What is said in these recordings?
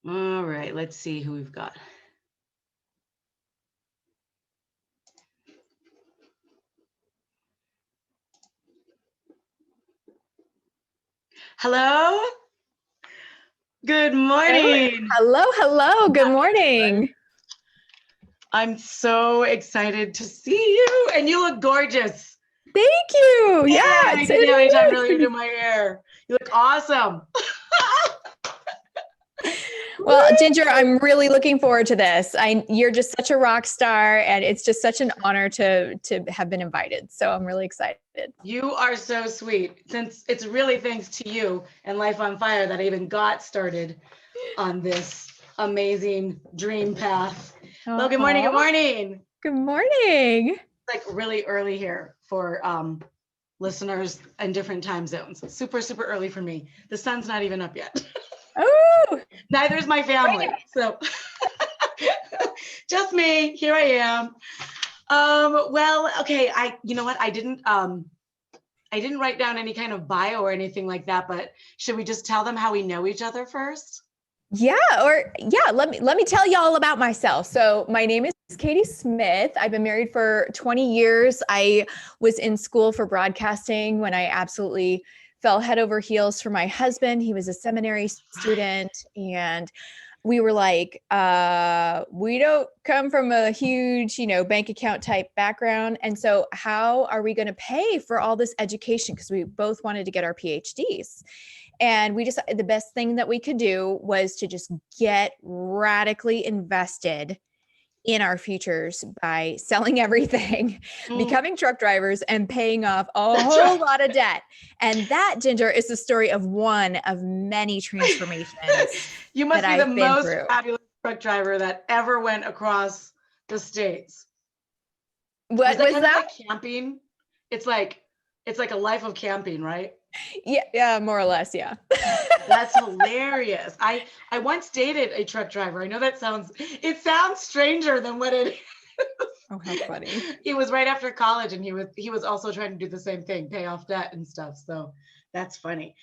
All right, let's see who we've got. Hello? Good morning. Hello, hello. Good morning. I'm so excited to see you, and you look gorgeous. Thank you. Yeah, I didn't have any time really to do my hair. You look awesome. Well, Ginger, I'm really looking forward to this. You're just such a rock star, and it's just such an honor to have been invited. So I'm really excited. You are so sweet. Since it's really thanks to you and Life on Fire that I even got started on this amazing dream path. Well, good morning. Good morning. Good morning. It's like really early here for listeners in different time zones. Super, super early for me. The sun's not even up yet. Oh, neither is my family. So just me. Here I am. Well, okay. You know what? I didn't write down any kind of bio or anything like that, but should we just tell them how we know each other first? Yeah, let me tell y'all about myself. So my name is Katie Smith. I've been married for 20 years. I was in school for broadcasting when I absolutely fell head over heels for my husband. He was a seminary student, and we were like, we don't come from a huge, bank account type background. And so how are we going to pay for all this education? Because we both wanted to get our PhDs. And we decided the best thing that we could do was to just get radically invested in our futures by selling everything, becoming truck drivers, and paying off a whole lot of debt. And that, Ginger, is the story of one of many transformations. You must be the most fabulous truck driver that ever went across the States. What was that? Like camping? It's like a life of camping, right? Yeah, more or less, yeah. That's hilarious. I once dated a truck driver. I know it sounds stranger than what it is. Oh, how funny. He was right after college, and he was also trying to do the same thing, pay off debt and stuff. So that's funny.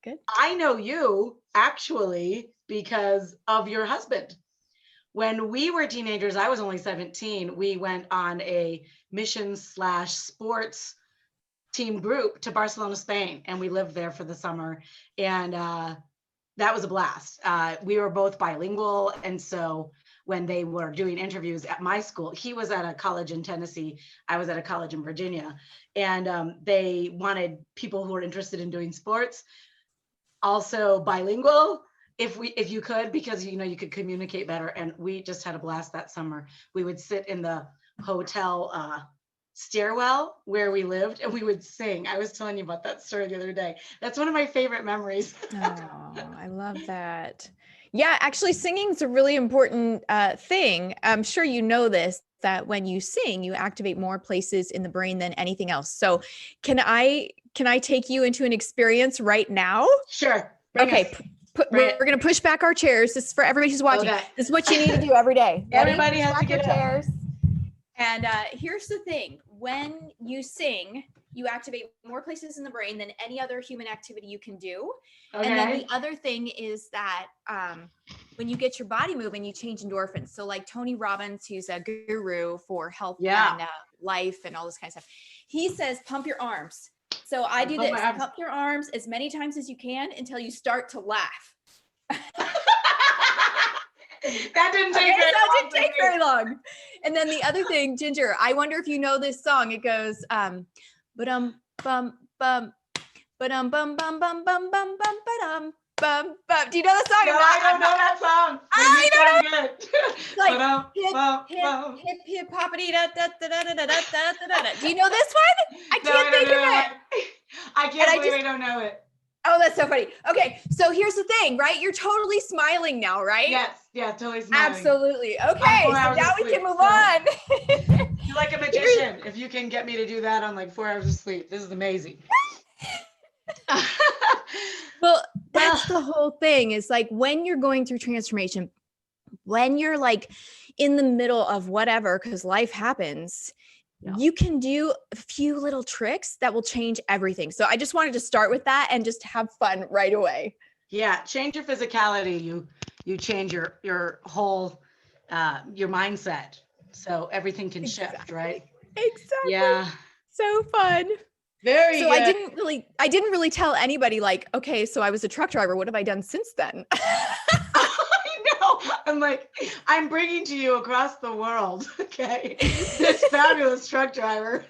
Good. I know you actually because of your husband. When we were teenagers, I was only 17. We went on a mission/sports team group to Barcelona, Spain, and we lived there for the summer, and that was a blast. We were both bilingual, and so when they were doing interviews at my school, he was at a college in Tennessee, I was at a college in Virginia, and they wanted people who were interested in doing sports, also bilingual, if you could, because you could communicate better. And we just had a blast that summer. We would sit in the hotel stairwell where we lived, and we would sing. I was telling you about that story the other day. That's one of my favorite memories. Oh, I love that. Yeah, actually singing is a really important thing. I'm sure you know this, that when you sing, you activate more places in the brain than anything else. So can I take you into an experience right now? Sure. Okay. We're going to push back our chairs. This is for everybody who's watching. Okay. This is what you need to do every day. Everybody has to get chairs. And here's the thing. When you sing, you activate more places in the brain than any other human activity you can do. Okay. And then the other thing is that when you get your body moving, you change endorphins. So like Tony Robbins, who's a guru for health and life and all this kind of stuff, he says, pump your arms. So I do this, pump your arms as many times as you can until you start to laugh. That didn't take very long. And then the other thing, Ginger, I wonder if you know this song. It goes, ba-dum, bum, bum, ba-dum, bum, bum, bum, bum, bum, bum, ba-dum, bum, bum. Do you know the song? No, I don't know that song. I don't know. Like, hip, hip, hoppity, da, da, da, da, da, da, da, da. Do you know this one? I can't think of it. I can't believe I don't know it. Oh, that's so funny. Okay, so here's the thing, right? You're totally smiling now, right? Yes, totally smiling. Absolutely. Okay, so now we can move on. You're like a magician if you can get me to do that on like 4 hours of sleep. This is amazing. Well, that's the whole thing, is like when you're going through transformation, when you're like in the middle of whatever, because life happens, you can do a few little tricks that will change everything. So I just wanted to start with that and just have fun right away. Yeah, change your physicality. you change your whole your mindset, so everything can shift, right? Exactly. Yeah, So fun. very So good. I didn't really tell anybody like, okay, so I was a truck driver. What have I done since then? I know. I'm like, I'm bringing to you across the world, okay, this fabulous truck driver.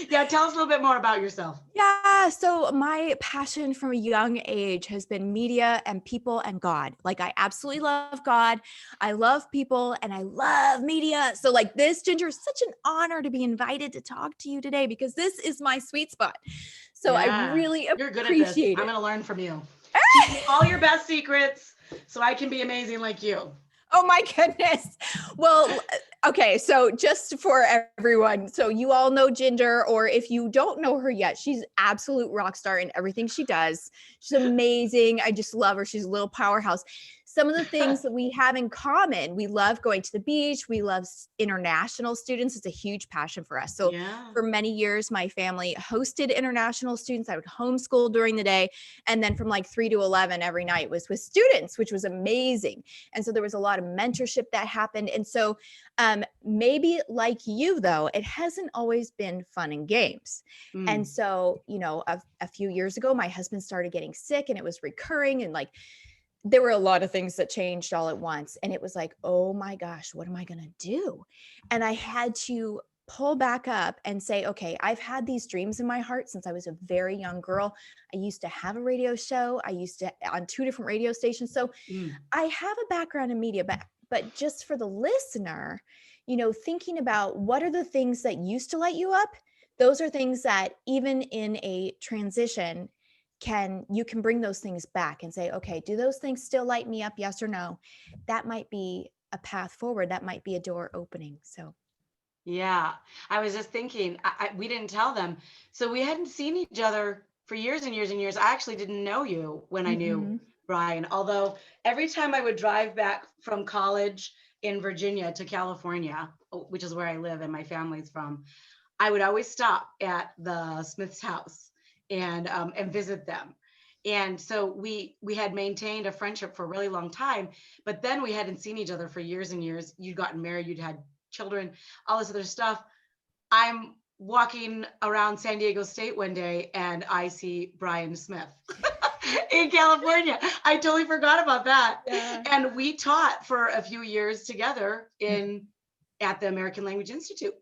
Yeah, tell us a little bit more about yourself. Yeah. So my passion from a young age has been media and people and God. Like I absolutely love God. I love people and I love media. So like this, Ginger, is such an honor to be invited to talk to you today because this is my sweet spot. So I Yeah, really you're good at this. appreciate I'm it. going to learn from you. Teach me all your best secrets so I can be amazing like you. Oh my goodness. Well, okay. So just for everyone, so you all know Ginger, or if you don't know her yet, she's absolute rock star in everything she does. She's amazing. I just love her. She's a little powerhouse. Some of the things that we have in common, we love going to the beach. We love international students. It's a huge passion for us. So Yeah. for many years, my family hosted international students. I would homeschool during the day. And then from like 3 to 11 every night was with students, which was amazing. And so there was a lot of mentorship that happened. And so maybe like you, though, it hasn't always been fun and games. Mm. And so, a few years ago, my husband started getting sick and it was recurring. And like, there were a lot of things that changed all at once. And it was like, oh my gosh, what am I going to do? And I had to pull back up and say, okay, I've had these dreams in my heart since I was a very young girl. I used to have a radio show. I used to on 2 different radio stations. So I have a background in media, but just for the listener, thinking about what are the things that used to light you up, those are things that even in a transition you can bring those things back and say, okay, do those things still light me up? Yes or no? That might be a path forward. That might be a door opening. So Yeah, I was just thinking, we didn't tell them. So we hadn't seen each other for years and years and years. I actually didn't know you when I knew mhm. Brian, although every time I would drive back from college in Virginia to California, which is where I live and my family's from, I would always stop at the Smith's house and visit them. And so we had maintained a friendship for a really long time, but then we hadn't seen each other for years and years. You'd gotten married, you'd had children, all this other stuff. I'm walking around San Diego State one day and I see Brian Smith in California. I totally forgot about that. Yeah. And we taught for a few years together at the American Language Institute.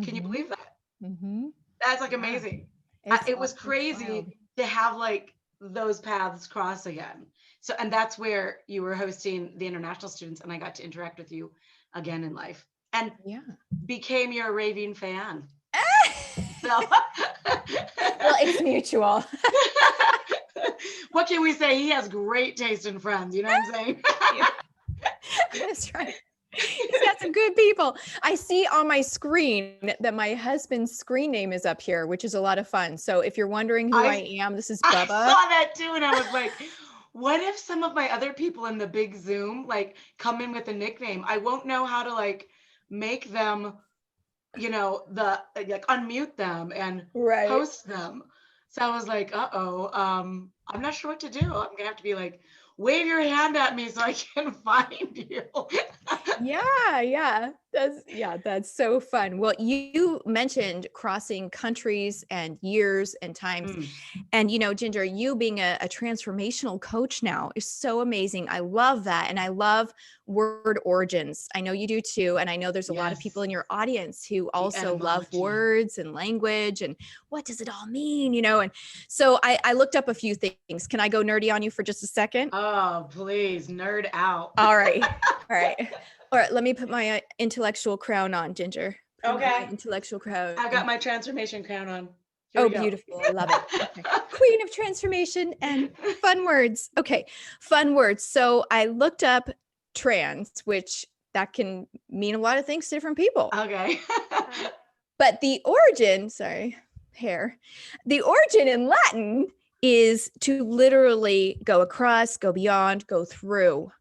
Can you believe that? Mm-hmm. That's like Yeah. amazing. It's It was wild. crazy to have like those paths cross again. So, and that's where you were hosting the international students, and I got to interact with you again in life, and Yeah. became your raving fan. So, Well, it's mutual. what can we say? He has great taste in friends. You know what I'm saying? That's right. He's got some good people. I see on my screen that my husband's screen name is up here, which is a lot of fun. So if you're wondering who I am, this is I Bubba. saw that too, and I was like, what if some of my other people in the big Zoom like come in with a nickname? I won't know how to like make them, the like unmute them and Right. post them. So I was like, I'm not sure what to do. I'm gonna have to be like, wave your hand at me so I can find you. Yeah. That's so fun. Well, you mentioned crossing countries and years and times. And, Ginger, you being a transformational coach now is so amazing. I love that. And I love word origins. I know you do too. And I know there's a lot of people in your audience who also love etymology. words and language and what does it all mean, And so I looked up a few things. Can I go nerdy on you for just a second? Oh, please, nerd out. All right. All right, let me put my intellectual crown on, Ginger. Okay. My intellectual crown. I've got my transformation crown on. Here Oh, we go. beautiful. I love it. Okay. Queen of transformation and fun words. Okay, fun words. So I looked up trans, which that can mean a lot of things to different people. Okay. But the origin, the origin in Latin is to literally go across, go beyond, go through.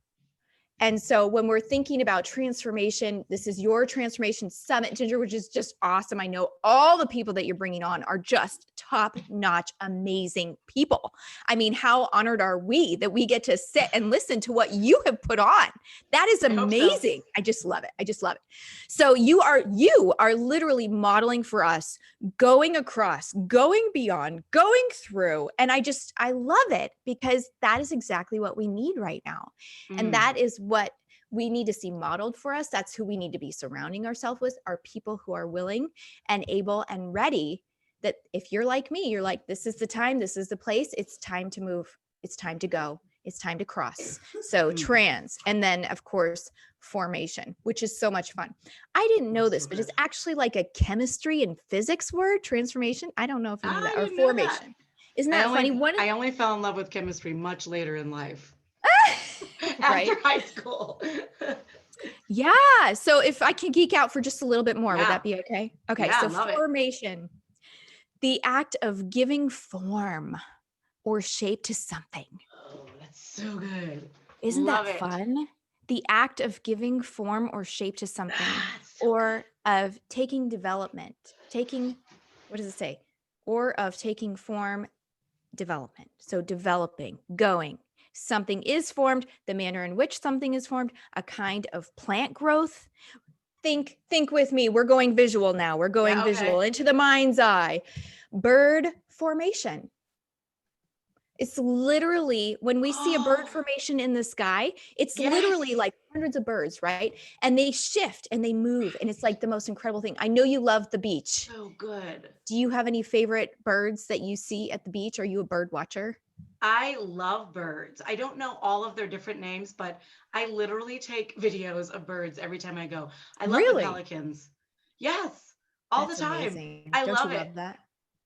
And so when we're thinking about transformation, this is your transformation summit, Ginger, which is just awesome. I know all the people that you're bringing on are just top-notch, amazing people. I mean, how honored are we that we get to sit and listen to what you have put on? That is I hope so. amazing. I just love it. I just love it. So you are literally modeling for us, going across, going beyond, going through. And I love it because that is exactly what we need right now. And that is what we need to see modeled for us. That's who we need to be surrounding ourselves with, are people who are willing and able and ready. That if you're like me, you're like, this is the time, this is the place, it's time to move, it's time to go, it's time to cross. So trans, and then of course, formation, which is so much fun. I didn't know this, but it's actually like a chemistry and physics word, transformation. I don't know if you knew that, or formation. Isn't that funny? I only fell in love with chemistry much later in life. Right? After high school. Yeah. So if I can geek out for just a little bit more, would that be okay? Okay. Yeah, so formation, the act of giving form or shape to something. Oh, that's so good. Isn't that fun? The act of giving form or shape to something, or of taking development, what does it say? Or of taking form, development. So developing, going. Something is formed, the manner in which something is formed, a kind of plant growth. Think with me. We're going visual now. We're going visual into the mind's eye. Bird formation. It's literally when we see a bird formation in the sky, it's literally like hundreds of birds, right? And they shift and they move. And it's like the most incredible thing. I know you love the beach. So good. Do you have any favorite birds that you see at the beach? Are you a bird watcher? I love birds. I don't know all of their different names, but I literally take videos of birds every time I go. I love the pelicans. Yes, all the time. Amazing. I Don't love you it. love that?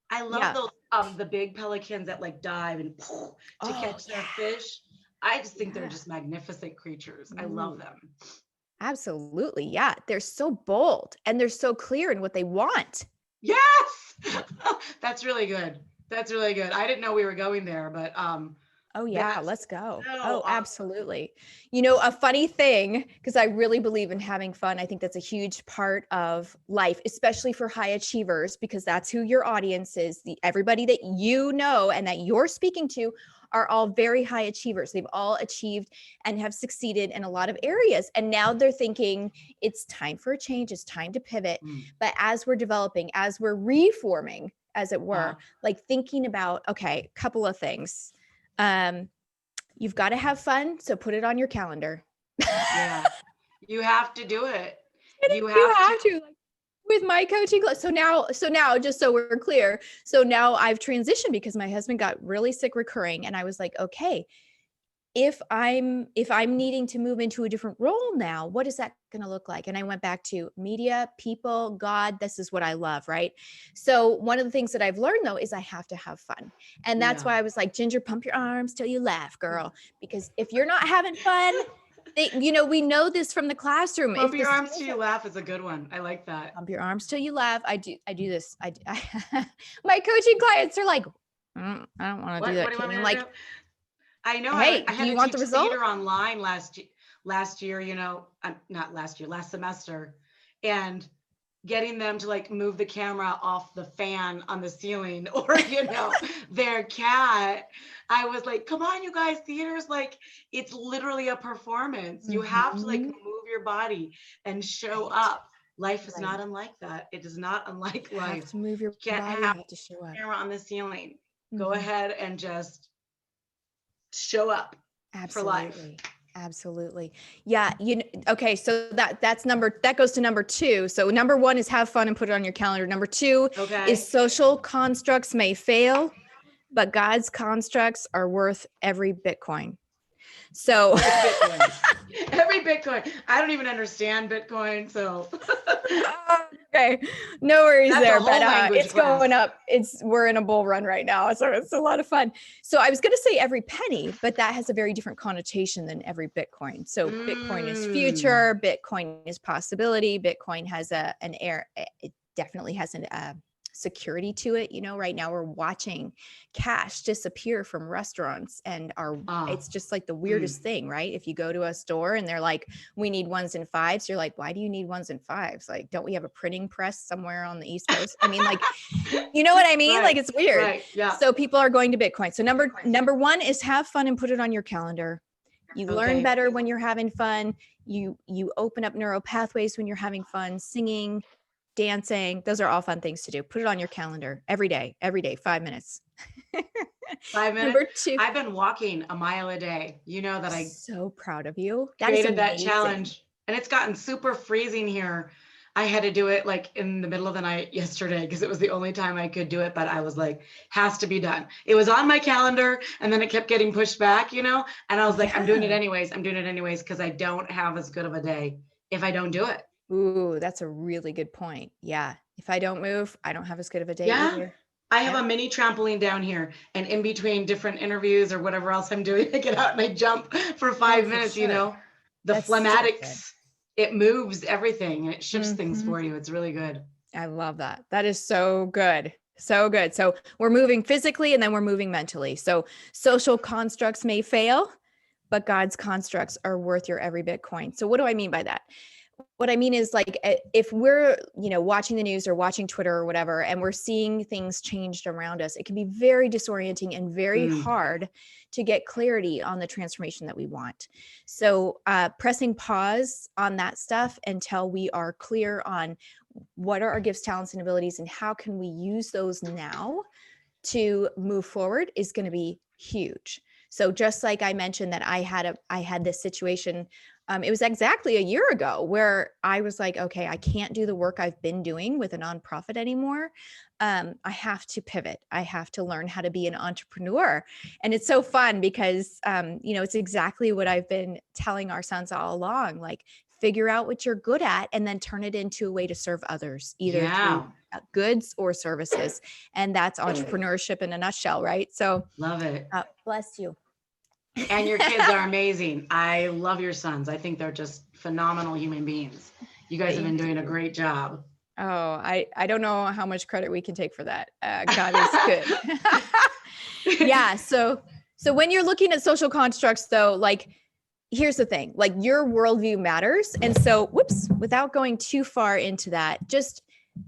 I love those the big pelicans that like dive and to catch their fish. I just think they're just magnificent creatures. I love them. Absolutely. Yeah. They're so bold and they're so clear in what they want. Yes. That's really good. That's really good. I didn't know we were going there, but oh yeah, let's go. So awesome. Absolutely. You know, a funny thing, because I really believe in having fun. I think that's a huge part of life, especially for high achievers, because that's who your audience is. Everybody that you know and that you're speaking to are all very high achievers. They've all achieved and have succeeded in a lot of areas. And now they're thinking it's time for a change. It's time to pivot. But as we're developing, as we're reforming, as it were, like thinking about, okay, a couple of things. You've got to have fun. So put it on your calendar. Yeah, you have to do it. You have to. Like, with my coaching class. So now, just so we're clear. So now I've transitioned because my husband got really sick recurring. And I was like, okay, if I'm needing to move into a different role now, what is that going to look like? And I went back to media, people, God, this is what I love. Right. So one of the things that I've learned though, is I have to have fun. And that's why I was like, Ginger, pump your arms till you laugh, girl. Because if you're not having fun, we know this from the classroom. Pump your arms till you laugh is a good one. I like that. Pump your arms till you laugh. I do this. My coaching clients are like, I don't want to do that. What do you want me to like, do? I know. Hey, I had do you to want teach the result? theater online last year, last semester, and getting them to like move the camera off the fan on the ceiling or, their cat. I was like, come on, you guys, theater's like, it's literally a performance. You have to like move your body and show up. Life is not unlike that. It is not unlike life. You have to move your body. You have to show up. Camera on the ceiling. Go ahead and just show up for life. Absolutely. Yeah. Okay. So that goes to number 2. So number 1 is have fun and put it on your calendar. Number 2 is social constructs may fail, but God's constructs are worth every Bitcoin. So every Bitcoin. I don't even understand Bitcoin. So okay, no worries. That's there, but it's class. Going up. We're in a bull run right now, so it's a lot of fun. So I was going to say every penny, but that has a very different connotation than every Bitcoin. So Bitcoin is future. Bitcoin is possibility. Bitcoin has an air. It definitely has a security to it. Right now we're watching cash disappear from restaurants, and Ah, it's just like the weirdest thing, right? If you go to a store and they're like, we need ones and fives, you're like, why do you need ones and fives? Like, don't we have a printing press somewhere on the East Coast? I mean, like, you know what I mean? Like, right, it's weird. right, yeah. So people are going to Bitcoin. So number one is have fun and put it on your calendar. You learn Okay. better when you're having fun. You open up neural pathways when you're having fun. Singing, dancing, those are all fun things to do. Put it on your calendar every day, 5 minutes. 5 minutes. Number two, I've been walking a mile a day. You know that I so proud of you. That is created that amazing. challenge, and it's gotten super freezing here. I had to do it like in the middle of the night yesterday because it was the only time I could do it, but I was like, has to be done. It was on my calendar and then it kept getting pushed back, and I was like, I'm doing it Yeah. anyways. I'm doing it anyways because I don't have as good of a day if I don't do it. Ooh, that's a really good point. Yeah. If I don't move, I don't have as good of a day Yeah. either. I have Yeah. a mini trampoline down here, and in between different interviews or whatever else I'm doing, I get out and I jump for 5 minutes, sure. The That's so good. phlegmatics, it moves everything and it shifts things Mhm. for you. It's really good. I love that. That is so good. So good. So we're moving physically and then we're moving mentally. So social constructs may fail, but God's constructs are worth your every Bitcoin. So what do I mean by that? What I mean is, like, if we're, watching the news or watching Twitter or whatever, and we're seeing things changed around us, it can be very disorienting and very hard to get clarity on the transformation that we want. So pressing pause on that stuff until we are clear on what are our gifts, talents, and abilities, and how can we use those now to move forward is going to be huge. So just like I mentioned that I had this situation, it was exactly a year ago where I was like, okay, I can't do the work I've been doing with a nonprofit anymore. I have to pivot. I have to learn how to be an entrepreneur. And it's so fun because, it's exactly what I've been telling our sons all along, like, figure out what you're good at and then turn it into a way to serve others, either through goods or services. And that's entrepreneurship in a nutshell, right? So Love it. bless you. And your kids are amazing. I love your sons. I think they're just phenomenal human beings. You guys have been doing a great job. Oh, I don't know how much credit we can take for that. God is good. Yeah. So when you're looking at social constructs, though, like, here's the thing, like, your worldview matters. And so, without going too far into that, just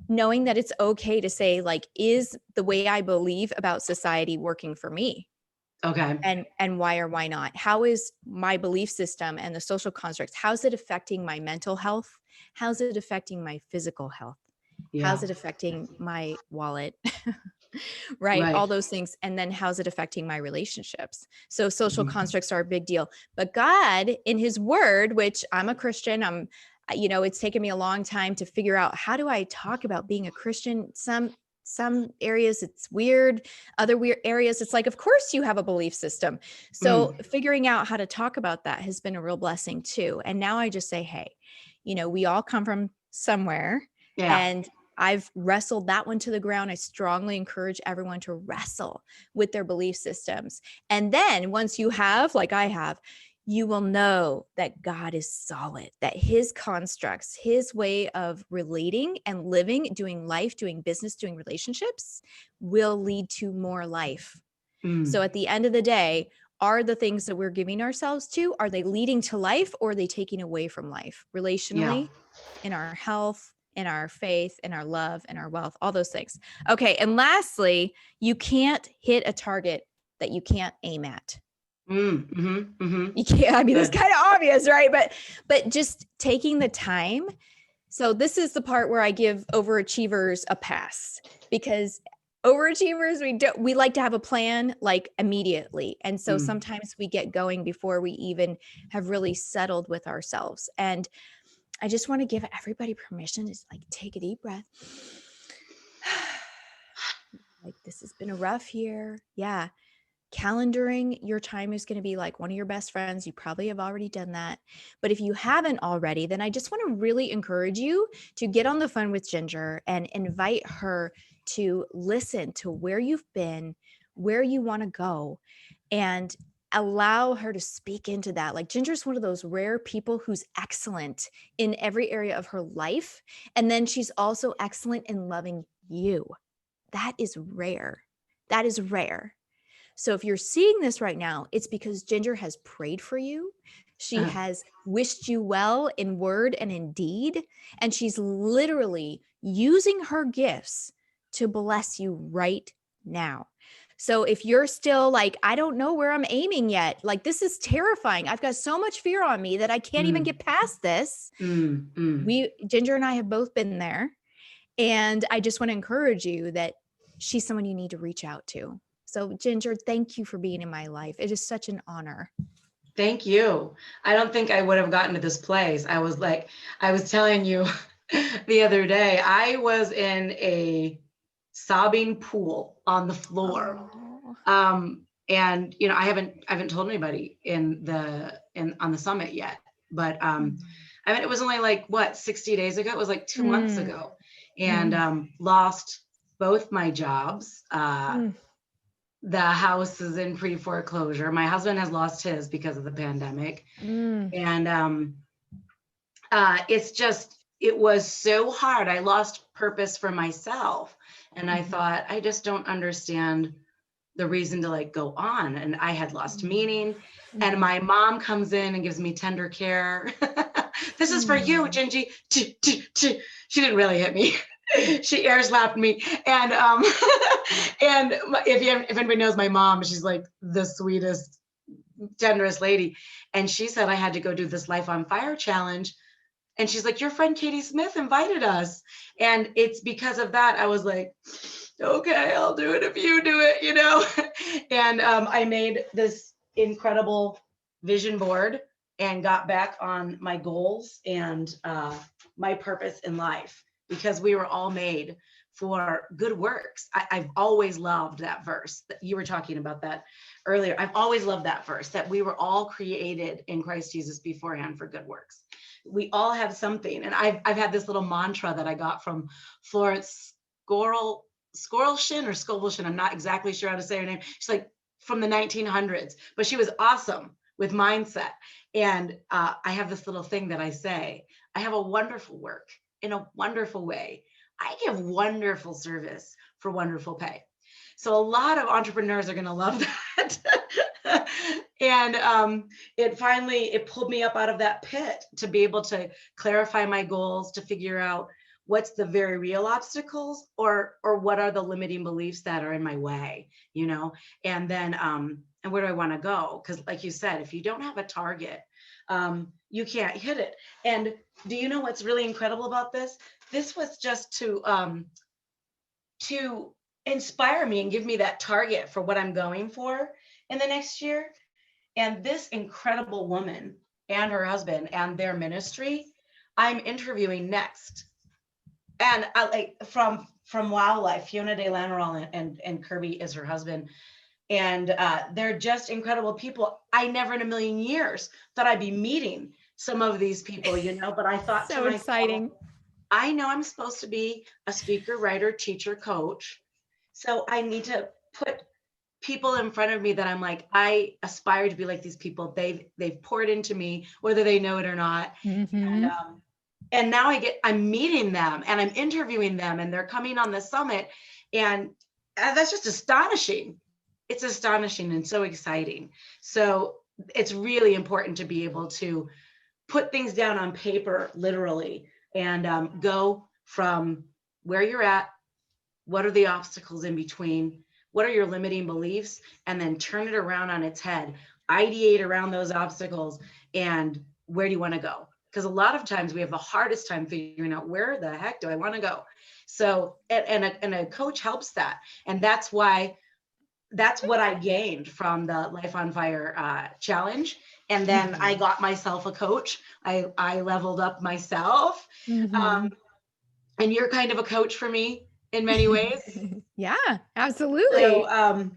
knowing that it's okay to say, like, is the way I believe about society working for me? Okay. And why or why not? How is my belief system and the social constructs, how's it affecting my mental health? How's it affecting my physical health? How's Yeah. it affecting my wallet? Right? Right. All those things. And then how's it affecting my relationships? So social constructs are a big deal. But God, in his word, which I'm a Christian, it's taken me a long time to figure out, how do I talk about being a Christian? Some areas it's weird, other weird areas it's like, of course you have a belief system. So figuring out how to talk about that has been a real blessing too. And now I just say, hey, we all come from somewhere. Yeah. And I've wrestled that one to the ground. I strongly encourage everyone to wrestle with their belief systems. And then once you have, like I have, you will know that God is solid, that his constructs, his way of relating and living, doing life, doing business, doing relationships will lead to more life. So at the end of the day, are the things that we're giving ourselves to, are they leading to life, or are they taking away from life relationally, in our health, in our faith, in our love, in our wealth, all those things. Okay. And lastly, you can't hit a target that you can't aim at. You can't, I mean, it's kind of obvious, right? But just taking the time. So this is the part where I give overachievers a pass, because overachievers, we like to have a plan like immediately. And so sometimes we get going before we even have really settled with ourselves. And I just want to give everybody permission to, like, take a deep breath. Like, this has been a rough year. Yeah. Calendaring your time is going to be like one of your best friends. You probably have already done that. But if you haven't already, then I just want to really encourage you to get on the phone with Ginger and invite her to listen to where you've been, where you want to go, and allow her to speak into that. Like, Ginger's one of those rare people who's excellent in every area of her life. And then she's also excellent in loving you. that is rare. That is rare. So if you're seeing this right now, it's because Ginger has prayed for you. She has wished you well in word and in deed. And she's literally using her gifts to bless you right now. So if you're still like, I don't know where I'm aiming yet, like this is terrifying. I've got so much fear on me that I can't even get past this. Ginger and I have both been there. And I just want to encourage you that she's someone you need to reach out to. So Ginger, thank you for being in my life. It is such an honor. Thank you. I don't think I would have gotten to this place. I was telling you the other day, I was in a sobbing pool on the floor. And I haven't told anybody on the summit yet, but I mean, it was only like 60 days ago. It was like 2 months ago, and lost both my jobs. The house is in pre-foreclosure. My husband has lost his because of the pandemic. And it was so hard. I lost purpose for myself. And I thought, I just don't understand the reason to like go on. And I had lost meaning. And my mom comes in and gives me tender care. This is for you, Gingy. She didn't really hit me. She air slapped me. And and if anybody knows my mom, she's like the sweetest, tenderest lady. And she said I had to go do this Life on Fire challenge. And she's like, your friend Katie Smith invited us. And it's because of that, I was like, okay, I'll do it if you do it, And I made this incredible vision board and got back on my goals and my purpose in life, because we were all made for good works. I've always loved that verse that you were talking about that earlier. I've always loved that verse, that we were all created in Christ Jesus beforehand for good works. We all have something. And I've had this little mantra that I got from Florence Scovelshire. I'm not exactly sure how to say her name. She's like from the 1900s, but she was awesome with mindset. And I have this little thing that I say, I have a wonderful work in a wonderful way. I give wonderful service for wonderful pay. So a lot of entrepreneurs are going to love that. And it pulled me up out of that pit to be able to clarify my goals, to figure out what's the very real obstacles or what are the limiting beliefs that are in my way, and then and where do I want to go? Because like you said, if you don't have a target, you can't hit it. And do you know what's really incredible about this? This was just to inspire me and give me that target for what I'm going for in the next year. And this incredible woman and her husband and their ministry, I'm interviewing next. And I like from Wildlife, Fiona De Langeron and Kirby is her husband. And they're just incredible people. I never in a million years thought I'd be meeting some of these people, but I thought so exciting. I know I'm supposed to be a speaker, writer, teacher, coach. So I need to put people in front of me that I'm like, I aspire to be like these people. They've poured into me, whether they know it or not. And now I'm meeting them and I'm interviewing them and they're coming on the summit. And that's just astonishing. It's astonishing and so exciting. So it's really important to be able to put things down on paper, literally, and go from where you're at, what are the obstacles in between, what are your limiting beliefs, and then turn it around on its head, ideate around those obstacles, and where do you want to go? Because a lot of times we have the hardest time figuring out where the heck do I want to go. So, and a coach helps that. And that's what I gained from the Life on Fire challenge. And then I got myself a coach. I leveled up myself. And you're kind of a coach for me in many ways. Yeah, absolutely. So,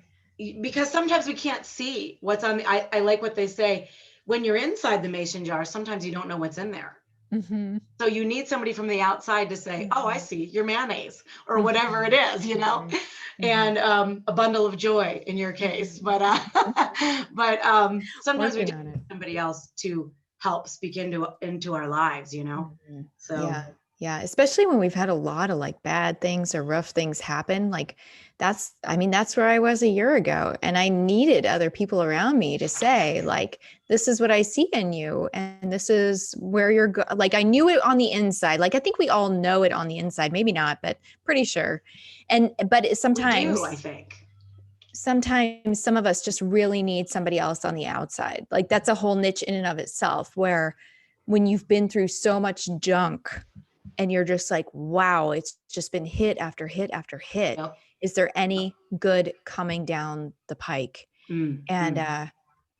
because sometimes we can't see what's on I like what they say, when you're inside the mason jar, sometimes you don't know what's in there. So you need somebody from the outside to say, oh, I see your mayonnaise or whatever it is, and a bundle of joy in your case. But sometimes we need somebody else to help speak into our lives, So Yeah, especially when we've had a lot of like bad things or rough things happen. Like that's where I was a year ago. And I needed other people around me to say, like, this is what I see in you. And this is where like, I knew it on the inside. Like, I think we all know it on the inside, maybe not, but pretty sure. But We do, I think. sometimes some of us just really need somebody else on the outside. Like, that's a whole niche in and of itself, where when you've been through so much junk, and you're just like, wow, it's just been hit after hit after hit. Yep. Is there any good coming down the pike? And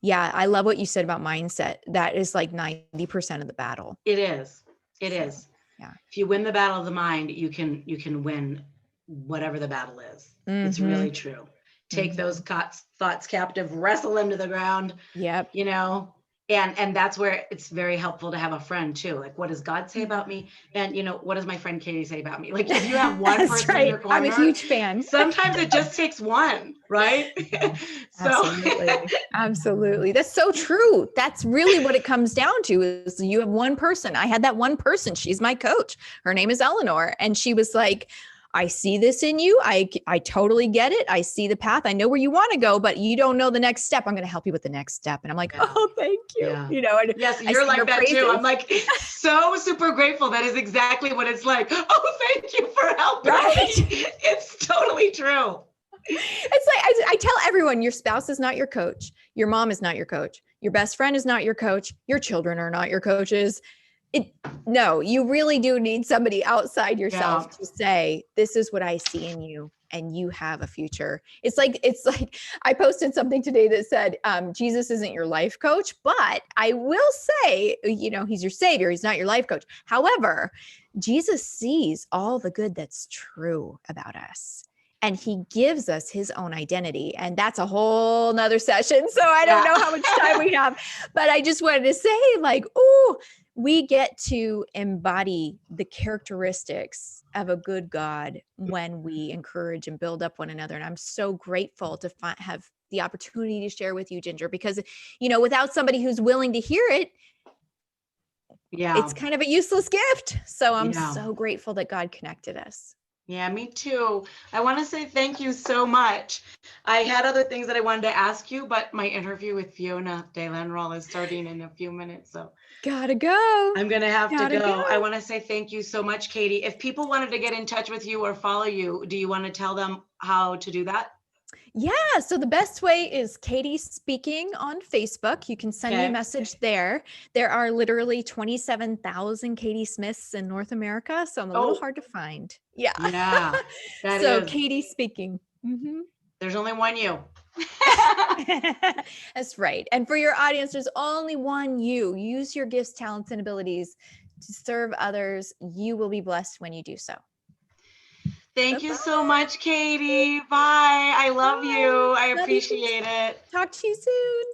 yeah, I love what you said about mindset. That is like 90% of the battle. It is. It is. Yeah. If you win the battle of the mind, you can win whatever the battle is. It's really true. Take those thoughts captive, wrestle them to the ground. Yep. You know, and that's where it's very helpful to have a friend too. Like, what does God say about me? And what does my friend Katie say about me? Like, if you have one person in your corner, I'm a huge fan. Sometimes it just takes one, right? Absolutely. That's so true. That's really what it comes down to, is you have one person. I had that one person. She's my coach. Her name is Eleanor. And she was like, I see this in you. I totally get it. I see the path. I know where you want to go, but you don't know the next step. I'm going to help you with the next step. And I'm like, oh, thank you. Yeah. And yes, you're like that too. I'm like so super grateful. That is exactly what it's like. Oh, thank you for helping me. It's totally true. It's like, I tell everyone, your spouse is not your coach. Your mom is not your coach. Your best friend is not your coach. Your children are not your coaches. No, you really do need somebody outside yourself to say, this is what I see in you, and you have a future. It's like I posted something today that said, Jesus isn't your life coach, but I will say, he's your savior. He's not your life coach. However, Jesus sees all the good that's true about us. And he gives us his own identity. And that's a whole nother session. So I don't know how much time we have, but I just wanted to say, like, we get to embody the characteristics of a good God when we encourage and build up one another. And I'm so grateful to have the opportunity to share with you, Ginger, because, without somebody who's willing to hear it, it's kind of a useless gift. So I'm so grateful that God connected us. Yeah, me too. I want to say thank you so much. I had other things that I wanted to ask you, but my interview with Fiona DeLanroll is starting in a few minutes. So gotta go. I'm going to have to go. I want to say thank you so much, Katie. If people wanted to get in touch with you or follow you, do you want to tell them how to do that? Yeah. So the best way is Katie Speaking on Facebook. You can send me a message there. There are literally 27,000 Katie Smiths in North America. So I'm a little hard to find. Yeah. Yeah. So Katie Speaking. Mm-hmm. There's only one you. That's right. And for your audience, there's only one you. Use your gifts, talents, and abilities to serve others. You will be blessed when you do so. Thank you so much, Katie. Bye. I love you. I appreciate it. Talk to you soon.